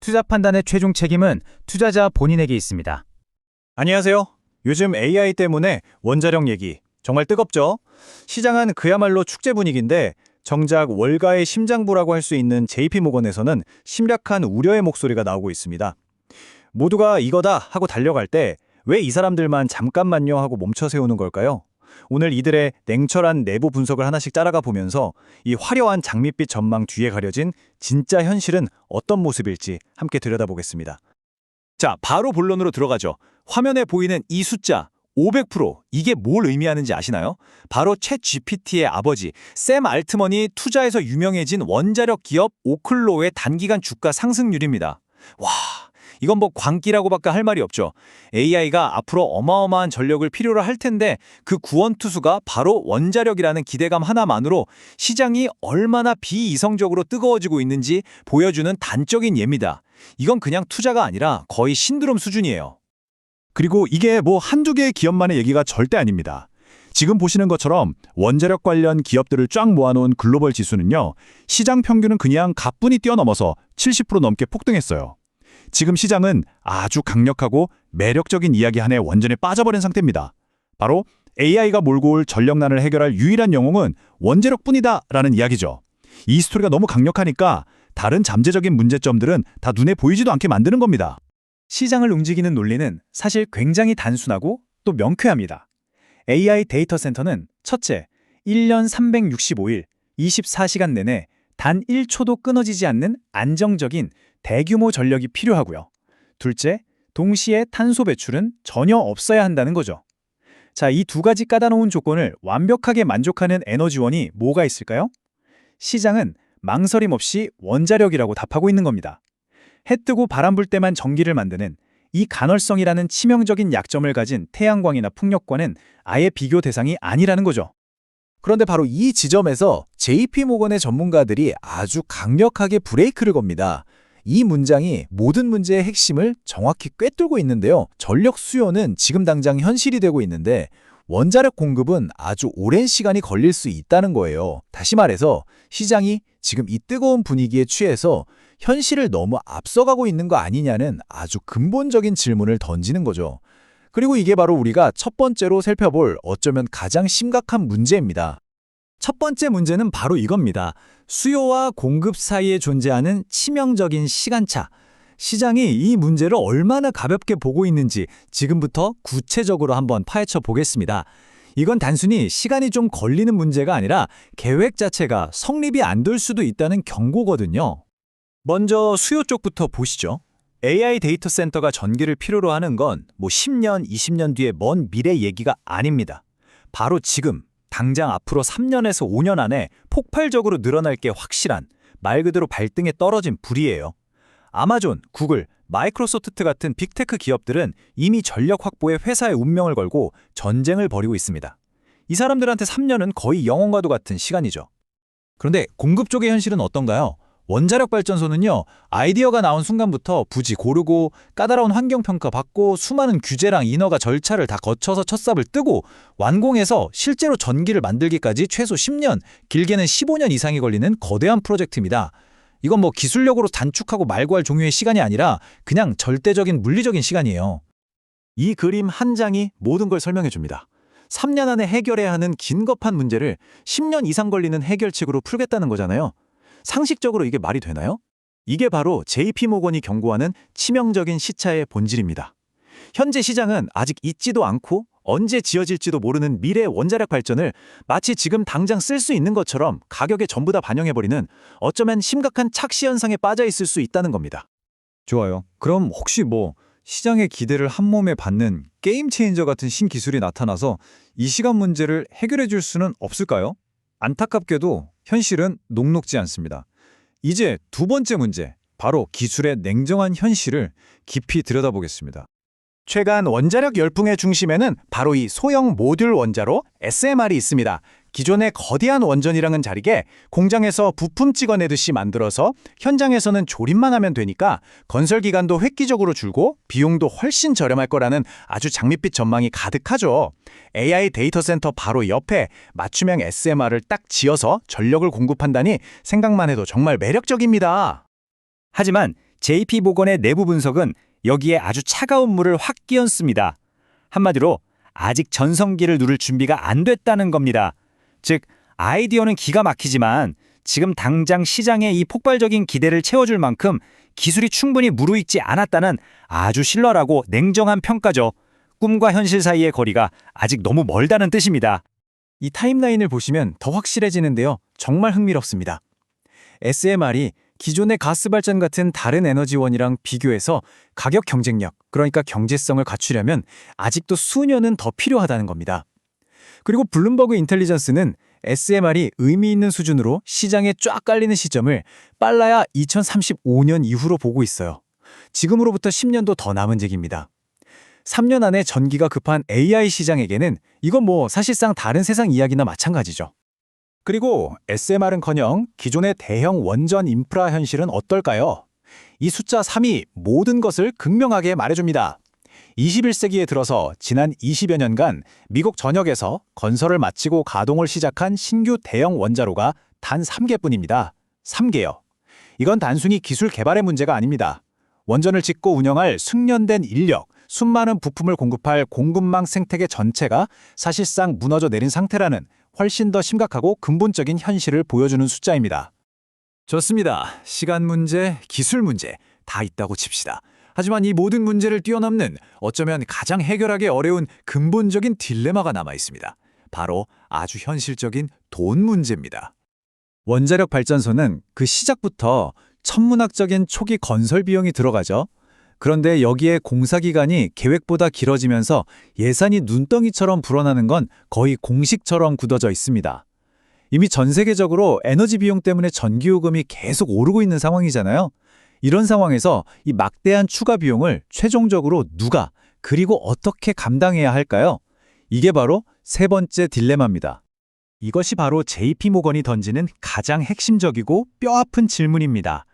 투자 판단의 최종 책임은 투자자 본인에게 있습니다. 안녕하세요. 요즘 AI 때문에 원자력 얘기 정말 뜨겁죠? 시장은 그야말로 축제 분위기인데 정작 월가의 심장부라고 할 수 있는 JP모건에서는 심각한 우려의 목소리가 나오고 있습니다. 모두가 이거다 하고 달려갈 때 왜 이 사람들만 잠깐만요 하고 멈춰 세우는 걸까요? 오늘 이들의 냉철한 내부 분석을 하나씩 따라가 보면서 이 화려한 장밋빛 전망 뒤에 가려진 진짜 현실은 어떤 모습일지 함께 들여다보겠습니다. 자, 바로 본론으로 들어가죠. 화면에 보이는 이 숫자 500%, 이게 뭘 의미하는지 아시나요? 바로 챗 GPT의 아버지 샘 알트먼이 투자에서 유명해진 원자력 기업 오클로의 단기간 주가 상승률입니다. 와, 이건 뭐 광기라고밖에 할 말이 없죠. AI가 앞으로 어마어마한 전력을 필요로 할 텐데 그 구원투수가 바로 원자력이라는 기대감 하나만으로 시장이 얼마나 비이성적으로 뜨거워지고 있는지 보여주는 단적인 예입니다. 이건 그냥 투자가 아니라 거의 신드롬 수준이에요. 그리고 이게 뭐 한두 개의 기업만의 얘기가 절대 아닙니다. 지금 보시는 것처럼 원자력 관련 기업들을 쫙 모아놓은 글로벌 지수는요, 시장 평균은 그냥 가뿐히 뛰어넘어서 70% 넘게 폭등했어요. 지금 시장은 아주 강력하고 매력적인 이야기 하나에 완전히 빠져버린 상태입니다. 바로 AI가 몰고 올 전력난을 해결할 유일한 영웅은 원자력뿐이다 라는 이야기죠. 이 스토리가 너무 강력하니까 다른 잠재적인 문제점들은 다 눈에 보이지도 않게 만드는 겁니다. 시장을 움직이는 논리는 사실 굉장히 단순하고 또 명쾌합니다. AI 데이터 센터는 첫째, 1년 365일, 24시간 내내 단 1초도 끊어지지 않는 안정적인 대규모 전력이 필요하고요. 둘째, 동시에 탄소 배출은 전혀 없어야 한다는 거죠. 자, 이 두 가지 까다로운 조건을 완벽하게 만족하는 에너지원이 뭐가 있을까요? 시장은 망설임 없이 원자력이라고 답하고 있는 겁니다. 해 뜨고 바람 불 때만 전기를 만드는 이 간헐성이라는 치명적인 약점을 가진 태양광이나 풍력과는 아예 비교 대상이 아니라는 거죠. 그런데 바로 이 지점에서 JP모건의 전문가들이 아주 강력하게 브레이크를 겁니다. 이 문장이 모든 문제의 핵심을 정확히 꿰뚫고 있는데요. 전력 수요는 지금 당장 현실이 되고 있는데 원자력 공급은 아주 오랜 시간이 걸릴 수 있다는 거예요. 다시 말해서 시장이 지금 이 뜨거운 분위기에 취해서 현실을 너무 앞서가고 있는 거 아니냐는 아주 근본적인 질문을 던지는 거죠. 그리고 이게 바로 우리가 첫 번째로 살펴볼 어쩌면 가장 심각한 문제입니다. 첫 번째 문제는 바로 이겁니다. 수요와 공급 사이에 존재하는 치명적인 시간차. 시장이 이 문제를 얼마나 가볍게 보고 있는지 지금부터 구체적으로 한번 파헤쳐 보겠습니다. 이건 단순히 시간이 좀 걸리는 문제가 아니라 계획 자체가 성립이 안 될 수도 있다는 경고거든요. 먼저 수요 쪽부터 보시죠. AI 데이터 센터가 전기를 필요로 하는 건 뭐 10년, 20년 뒤의 먼 미래 얘기가 아닙니다. 바로 지금, 당장 앞으로 3년에서 5년 안에 폭발적으로 늘어날 게 확실한, 말 그대로 발등에 떨어진 불이에요. 아마존, 구글, 마이크로소프트 같은 빅테크 기업들은 이미 전력 확보에 회사의 운명을 걸고 전쟁을 벌이고 있습니다. 이 사람들한테 3년은 거의 영원과도 같은 시간이죠. 그런데 공급 쪽의 현실은 어떤가요? 원자력 발전소는요, 아이디어가 나온 순간부터 부지 고르고 까다로운 환경평가 받고 수많은 규제랑 인허가 절차를 다 거쳐서 첫 삽을 뜨고 완공해서 실제로 전기를 만들기까지 최소 10년, 길게는 15년 이상이 걸리는 거대한 프로젝트입니다. 이건 뭐 기술력으로 단축하고 말고 할 종류의 시간이 아니라 그냥 절대적인 물리적인 시간이에요. 이 그림 한 장이 모든 걸 설명해 줍니다. 3년 안에 해결해야 하는 긴급한 문제를 10년 이상 걸리는 해결책으로 풀겠다는 거잖아요. 상식적으로 이게 말이 되나요? 이게 바로 JP모건이 경고하는 치명적인 시차의 본질입니다. 현재 시장은 아직 있지도 않고 언제 지어질지도 모르는 미래 원자력 발전을 마치 지금 당장 쓸 수 있는 것처럼 가격에 전부 다 반영해버리는 어쩌면 심각한 착시 현상에 빠져 있을 수 있다는 겁니다. 좋아요. 그럼 혹시 뭐 시장의 기대를 한몸에 받는 게임 체인저 같은 신기술이 나타나서 이 시간 문제를 해결해 줄 수는 없을까요? 안타깝게도 현실은 녹록지 않습니다. 이제 두 번째 문제, 바로 기술의 냉정한 현실을 깊이 들여다보겠습니다. 최근 원자력 열풍의 중심에는 바로 이 소형 모듈 원자로 SMR이 있습니다. 기존의 거대한 원전이랑은 다르게 공장에서 부품 찍어내듯이 만들어서 현장에서는 조립만 하면 되니까 건설 기간도 획기적으로 줄고 비용도 훨씬 저렴할 거라는 아주 장밋빛 전망이 가득하죠. AI 데이터 센터 바로 옆에 맞춤형 SMR을 딱 지어서 전력을 공급한다니 생각만 해도 정말 매력적입니다. 하지만 JP모건의 내부 분석은 여기에 아주 차가운 물을 확 끼얹습니다. 한마디로 아직 전성기를 누릴 준비가 안 됐다는 겁니다. 즉, 아이디어는 기가 막히지만 지금 당장 시장의 이 폭발적인 기대를 채워줄 만큼 기술이 충분히 무르익지 않았다는 아주 신랄하고 냉정한 평가죠. 꿈과 현실 사이의 거리가 아직 너무 멀다는 뜻입니다. 이 타임라인을 보시면 더 확실해지는데요. 정말 흥미롭습니다. SMR이 기존의 가스 발전 같은 다른 에너지원이랑 비교해서 가격 경쟁력, 그러니까 경제성을 갖추려면 아직도 수년은 더 필요하다는 겁니다. 그리고 블룸버그 인텔리전스는 SMR이 의미 있는 수준으로 시장에 쫙 깔리는 시점을 빨라야 2035년 이후로 보고 있어요. 지금으로부터 10년도 더 남은 얘기입니다. 3년 안에 전기가 급한 AI 시장에게는 이건 뭐 사실상 다른 세상 이야기나 마찬가지죠. 그리고 SMR은커녕 기존의 대형 원전 인프라 현실은 어떨까요? 이 숫자 3이 모든 것을 극명하게 말해줍니다. 21세기에 들어서 지난 20여 년간 미국 전역에서 건설을 마치고 가동을 시작한 신규 대형 원자로가 단 3개뿐입니다. 3개요. 이건 단순히 기술 개발의 문제가 아닙니다. 원전을 짓고 운영할 숙련된 인력, 수많은 부품을 공급할 공급망 생태계 전체가 사실상 무너져 내린 상태라는 훨씬 더 심각하고 근본적인 현실을 보여주는 숫자입니다. 좋습니다. 시간 문제, 기술 문제 다 있다고 칩시다. 하지만 이 모든 문제를 뛰어넘는 어쩌면 가장 해결하기 어려운 근본적인 딜레마가 남아 있습니다. 바로 아주 현실적인 돈 문제입니다. 원자력 발전소는 그 시작부터 천문학적인 초기 건설 비용이 들어가죠. 그런데 여기에 공사 기간이 계획보다 길어지면서 예산이 눈덩이처럼 불어나는 건 거의 공식처럼 굳어져 있습니다. 이미 전 세계적으로 에너지 비용 때문에 전기요금이 계속 오르고 있는 상황이잖아요. 이런 상황에서 이 막대한 추가 비용을 최종적으로 누가 그리고 어떻게 감당해야 할까요? 이게 바로 세 번째 딜레마입니다. 이것이 바로 JP모건이 던지는 가장 핵심적이고 뼈아픈 질문입니다.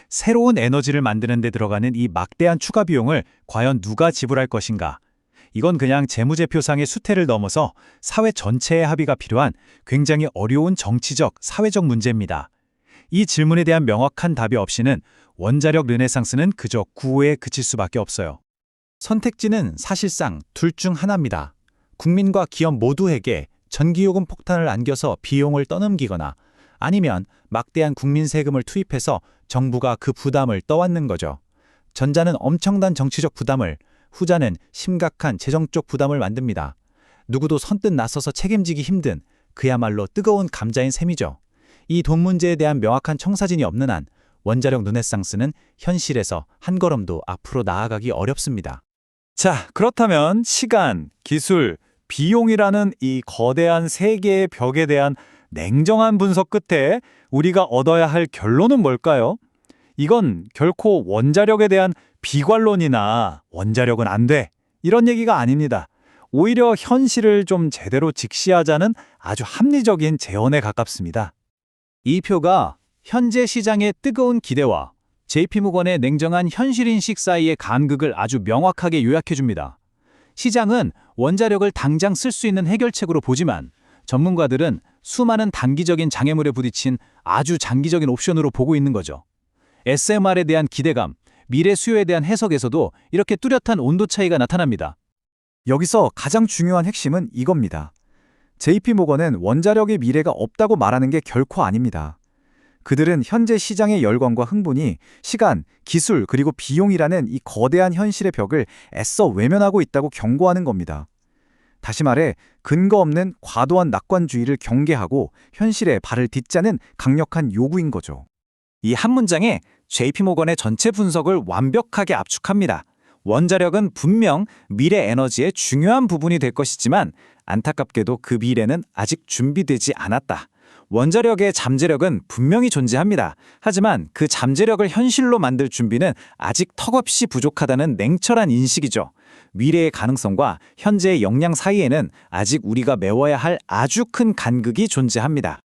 새로운 에너지를 만드는 데 들어가는 이 막대한 추가 비용을 과연 누가 지불할 것인가? 이건 그냥 재무제표상의 수태를 넘어서 사회 전체의 합의가 필요한 굉장히 어려운 정치적, 사회적 문제입니다. 이 질문에 대한 명확한 답이 없이는 원자력 르네상스는 그저 구호에 그칠 수밖에 없어요. 선택지는 사실상 둘 중 하나입니다. 국민과 기업 모두에게 전기요금 폭탄을 안겨서 비용을 떠넘기거나 아니면 막대한 국민 세금을 투입해서 정부가 그 부담을 떠안는 거죠. 전자는 엄청난 정치적 부담을, 후자는 심각한 재정적 부담을 만듭니다. 누구도 선뜻 나서서 책임지기 힘든 그야말로 뜨거운 감자인 셈이죠. 이 돈 문제에 대한 명확한 청사진이 없는 한 원자력 르네상스는 현실에서 한 걸음도 앞으로 나아가기 어렵습니다. 자, 그렇다면 시간, 기술, 비용이라는 이 거대한 세 개의 벽에 대한 냉정한 분석 끝에 우리가 얻어야 할 결론은 뭘까요? 이건 결코 원자력에 대한 비관론이나 원자력은 안 돼, 이런 얘기가 아닙니다. 오히려 현실을 좀 제대로 직시하자는 아주 합리적인 제언에 가깝습니다. 이 표가 현재 시장의 뜨거운 기대와 JP모건의 냉정한 현실인식 사이의 간극을 아주 명확하게 요약해줍니다. 시장은 원자력을 당장 쓸 수 있는 해결책으로 보지만 전문가들은 수많은 단기적인 장애물에 부딪힌 아주 장기적인 옵션으로 보고 있는 거죠. SMR에 대한 기대감, 미래 수요에 대한 해석에서도 이렇게 뚜렷한 온도 차이가 나타납니다. 여기서 가장 중요한 핵심은 이겁니다. JP모건은 원자력의 미래가 없다고 말하는 게 결코 아닙니다. 그들은 현재 시장의 열광과 흥분이 시간, 기술 그리고 비용이라는 이 거대한 현실의 벽을 애써 외면하고 있다고 경고하는 겁니다. 다시 말해 근거 없는 과도한 낙관주의를 경계하고 현실에 발을 딛자는 강력한 요구인 거죠. 이 한 문장에 JP모건의 전체 분석을 완벽하게 압축합니다. 원자력은 분명 미래 에너지의 중요한 부분이 될 것이지만 안타깝게도 그 미래는 아직 준비되지 않았다. 원자력의 잠재력은 분명히 존재합니다. 하지만 그 잠재력을 현실로 만들 준비는 아직 턱없이 부족하다는 냉철한 인식이죠. 미래의 가능성과 현재의 역량 사이에는 아직 우리가 메워야 할 아주 큰 간극이 존재합니다.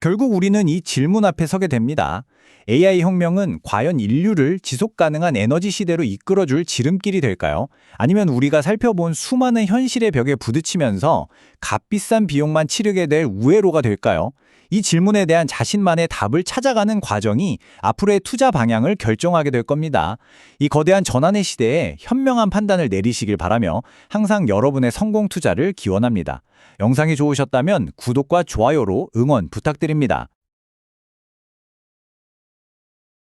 결국 우리는 이 질문 앞에 서게 됩니다. AI 혁명은 과연 인류를 지속 가능한 에너지 시대로 이끌어줄 지름길이 될까요? 아니면 우리가 살펴본 수많은 현실의 벽에 부딪히면서 값비싼 비용만 치르게 될 우회로가 될까요? 이 질문에 대한 자신만의 답을 찾아가는 과정이 앞으로의 투자 방향을 결정하게 될 겁니다. 이 거대한 전환의 시대에 현명한 판단을 내리시길 바라며 항상 여러분의 성공 투자를 기원합니다. 영상이 좋으셨다면 구독과 좋아요로 응원 부탁드립니다.